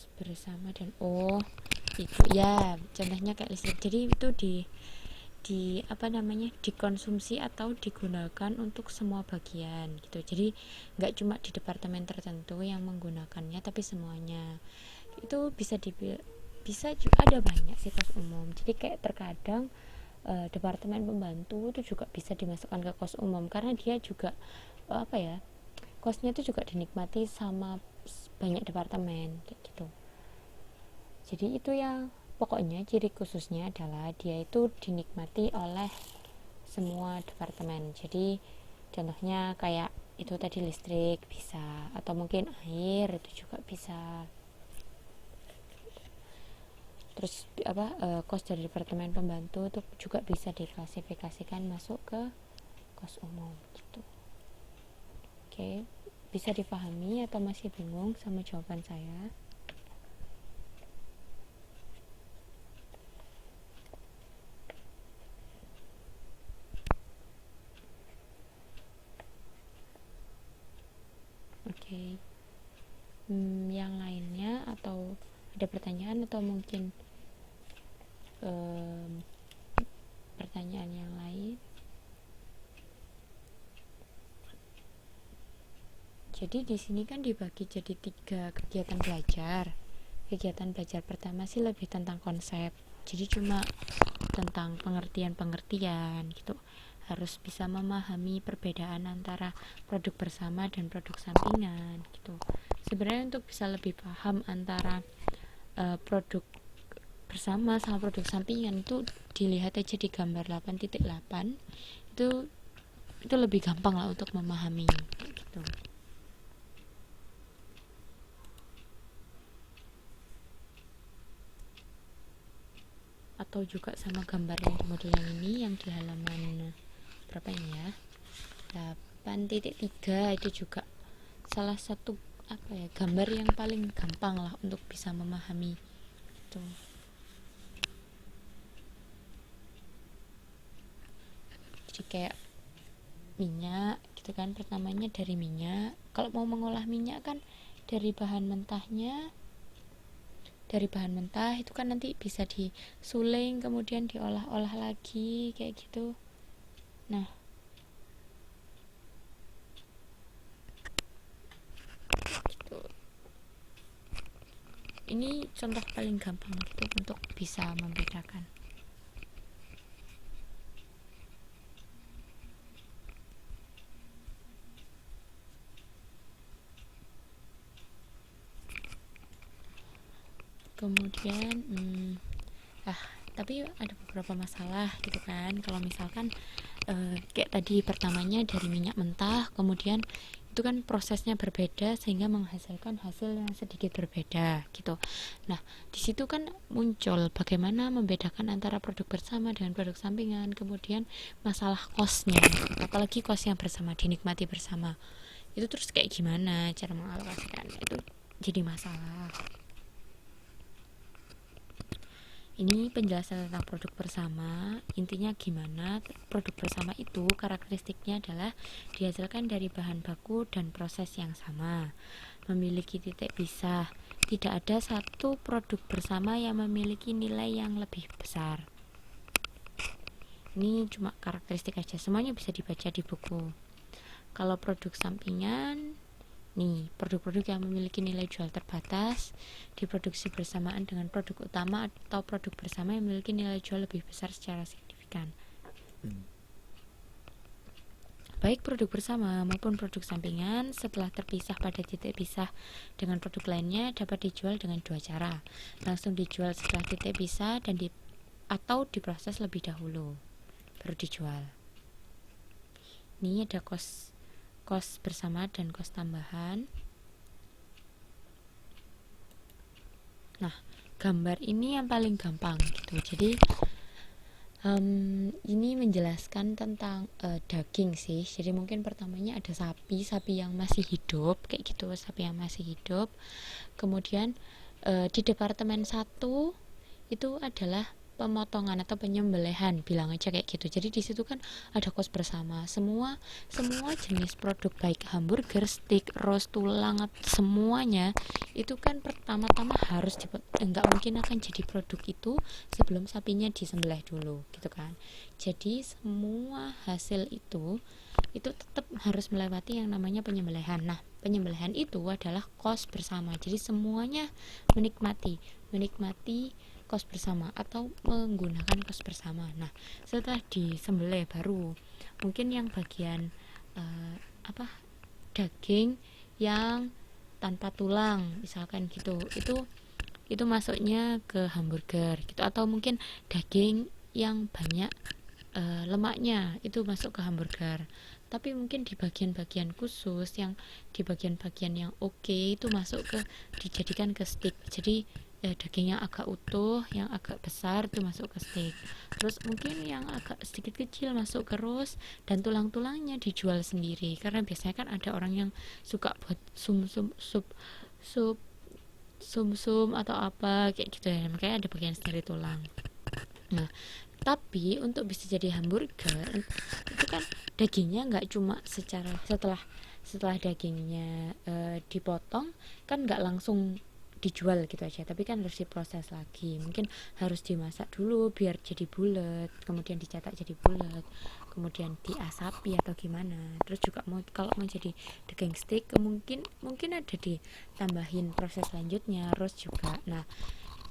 kos bersama dan itu ya contohnya kayak listrik. Jadi itu di apa namanya, dikonsumsi atau digunakan untuk semua bagian gitu. Jadi nggak cuma di departemen tertentu yang menggunakannya, tapi semuanya. Itu bisa juga ada banyak sih kos umum. Jadi kayak terkadang departemen pembantu itu juga bisa dimasukkan ke kos umum karena dia juga apa ya, kosnya itu juga dinikmati sama banyak departemen kayak gitu. Jadi itu yang pokoknya ciri khususnya adalah dia itu dinikmati oleh semua departemen. Jadi contohnya kayak itu tadi listrik bisa, atau mungkin air itu juga bisa. Terus kos dari departemen pembantu itu juga bisa diklasifikasikan masuk ke kos umum gitu. Oke, bisa dipahami atau masih bingung sama jawaban saya? Oke. Yang lainnya atau ada pertanyaan atau mungkin pertanyaan yang lain? Jadi di sini kan dibagi jadi 3 kegiatan belajar. Kegiatan belajar pertama sih lebih tentang konsep. Jadi cuma tentang pengertian-pengertian gitu. Harus bisa memahami perbedaan antara produk bersama dan produk sampingan gitu. Sebenarnya untuk bisa lebih paham antara produk bersama sama produk sampingan itu dilihat aja di gambar 8.8. Itu lebih gampang lah untuk memahami gitu. Atau juga sama gambar yang model yang ini yang di halaman berapa ini ya, 8.3 itu juga salah satu apa ya, gambar yang paling gampang lah untuk bisa memahami itu. Jadi kayak minyak gitu kan, pertamanya dari minyak. Kalau mau mengolah minyak kan dari bahan mentah itu kan nanti bisa disuling kemudian diolah-olah lagi kayak gitu. Nah, gitu. Ini contoh paling gampang gitu untuk bisa membedakan. Kemudian tapi ada beberapa masalah gitu kan. Kalau misalkan kayak tadi pertamanya dari minyak mentah, kemudian itu kan prosesnya berbeda sehingga menghasilkan hasil yang sedikit berbeda gitu. Nah, di situ kan muncul bagaimana membedakan antara produk bersama dengan produk sampingan, kemudian masalah kosnya, apalagi kos yang bersama dinikmati bersama. Itu terus kayak gimana cara mengalokasikan itu jadi masalah. Ini penjelasan tentang produk bersama. Intinya gimana produk bersama itu karakteristiknya adalah dihasilkan dari bahan baku dan proses yang sama, memiliki titik pisah. Tidak ada satu produk bersama yang memiliki nilai yang lebih besar. Ini cuma karakteristik aja, semuanya bisa dibaca di buku. Kalau produk sampingan, nih, produk-produk yang memiliki nilai jual terbatas diproduksi bersamaan dengan produk utama atau produk bersama yang memiliki nilai jual lebih besar secara signifikan. Baik produk bersama maupun produk sampingan setelah terpisah pada titik pisah dengan produk lainnya dapat dijual dengan 2 cara. Langsung dijual setelah titik pisah atau diproses lebih dahulu baru dijual. Ini ada kos bersama dan kos tambahan. Nah, gambar ini yang paling gampang gitu. Jadi ini menjelaskan tentang daging sih. Jadi mungkin pertamanya ada sapi yang masih hidup kayak gitu, sapi yang masih hidup. Kemudian di departemen 1 itu adalah pemotongan atau penyembelihan, bilang aja kayak gitu. Jadi di situ kan ada kos bersama. Semua jenis produk baik hamburger, steak, roast, tulang, semuanya itu kan pertama-tama harus nggak mungkin akan jadi produk itu sebelum sapinya disembelih dulu gitu kan. Jadi semua hasil itu tetap harus melewati yang namanya penyembelihan. Nah, penyembelihan itu adalah kos bersama. Jadi semuanya menikmati kos bersama atau menggunakan kos bersama. Nah, setelah disembelih baru mungkin yang bagian apa daging yang tanpa tulang misalkan gitu, itu masuknya ke hamburger gitu, atau mungkin daging yang banyak lemaknya itu masuk ke hamburger. Tapi mungkin di bagian-bagian khusus, yang di bagian-bagian yang oke itu masuk ke dijadikan ke steak. Jadi daging yang agak utuh, yang agak besar itu masuk ke steak. Terus mungkin yang agak sedikit kecil masuk ke roast, dan tulang-tulangnya dijual sendiri. Karena biasanya kan ada orang yang suka buat sup sum atau apa kayak gitu ya, makanya ada bagian sendiri tulang. Nah, tapi untuk bisa jadi hamburger itu kan dagingnya nggak cuma setelah dagingnya dipotong kan nggak langsung dijual gitu aja, tapi kan harus diproses lagi, mungkin harus dimasak dulu biar jadi bulat, kemudian dicetak jadi bulat, kemudian diasapi atau gimana. Terus juga kalau mau jadi daging steak mungkin ada ditambahin proses selanjutnya, roast juga. Nah,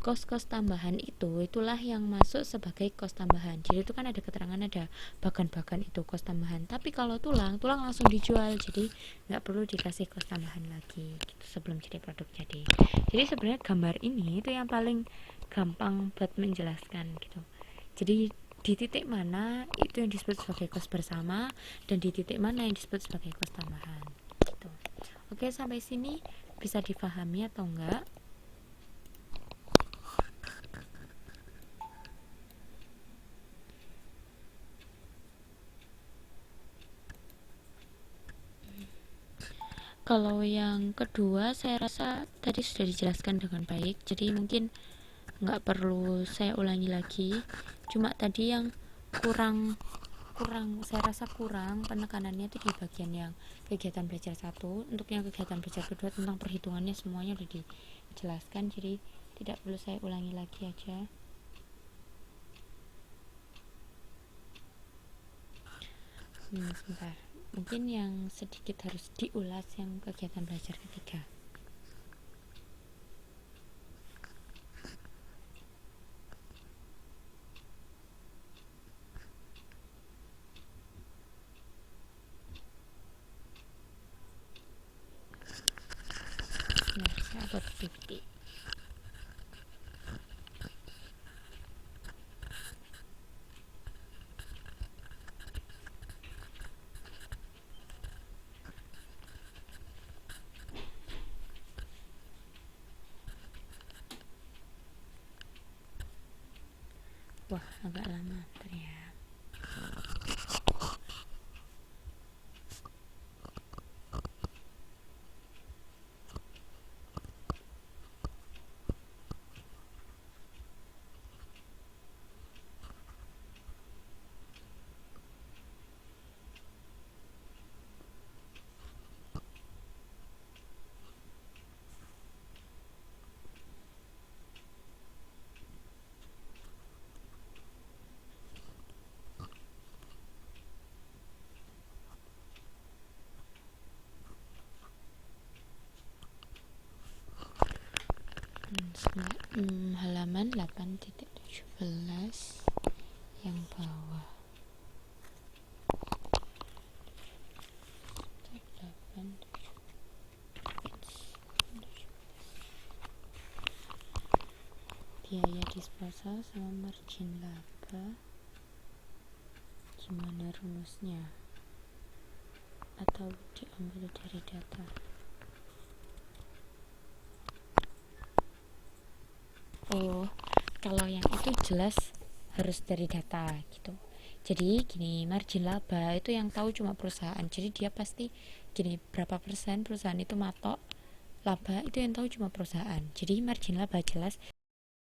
kos-kos tambahan itulah yang masuk sebagai kos tambahan. Jadi itu kan ada keterangan, ada bagan-bagan itu kos tambahan. Tapi kalau tulang langsung dijual, jadi nggak perlu dikasih kos tambahan lagi gitu sebelum jadi produk jadi. Jadi sebenarnya gambar ini itu yang paling gampang buat menjelaskan gitu. Jadi di titik mana itu yang disebut sebagai kos bersama, dan di titik mana yang disebut sebagai kos tambahan gitu. Oke, sampai sini bisa difahami atau enggak? Kalau yang kedua saya rasa tadi sudah dijelaskan dengan baik, jadi mungkin nggak perlu saya ulangi lagi. Cuma tadi yang kurang saya rasa kurang penekanannya itu di bagian yang kegiatan belajar 1. Untuk yang kegiatan belajar kedua tentang perhitungannya semuanya udah dijelaskan, jadi tidak perlu saya ulangi lagi aja. Sebentar, mungkin yang sedikit harus diulas yang kegiatan belajar ketiga. Nah, saya buat PPT. Wah, agak lama ternyata. Halaman 8.17 yang bawah. 8, biaya disposal sama margin laba gimana rumusnya, atau diambil dari data? Oh, kalau yang itu jelas harus dari data gitu. Jadi gini, margin laba itu yang tahu cuma perusahaan. Jadi dia pasti gini, berapa persen perusahaan itu matok laba, itu yang tahu cuma perusahaan. Jadi margin laba jelas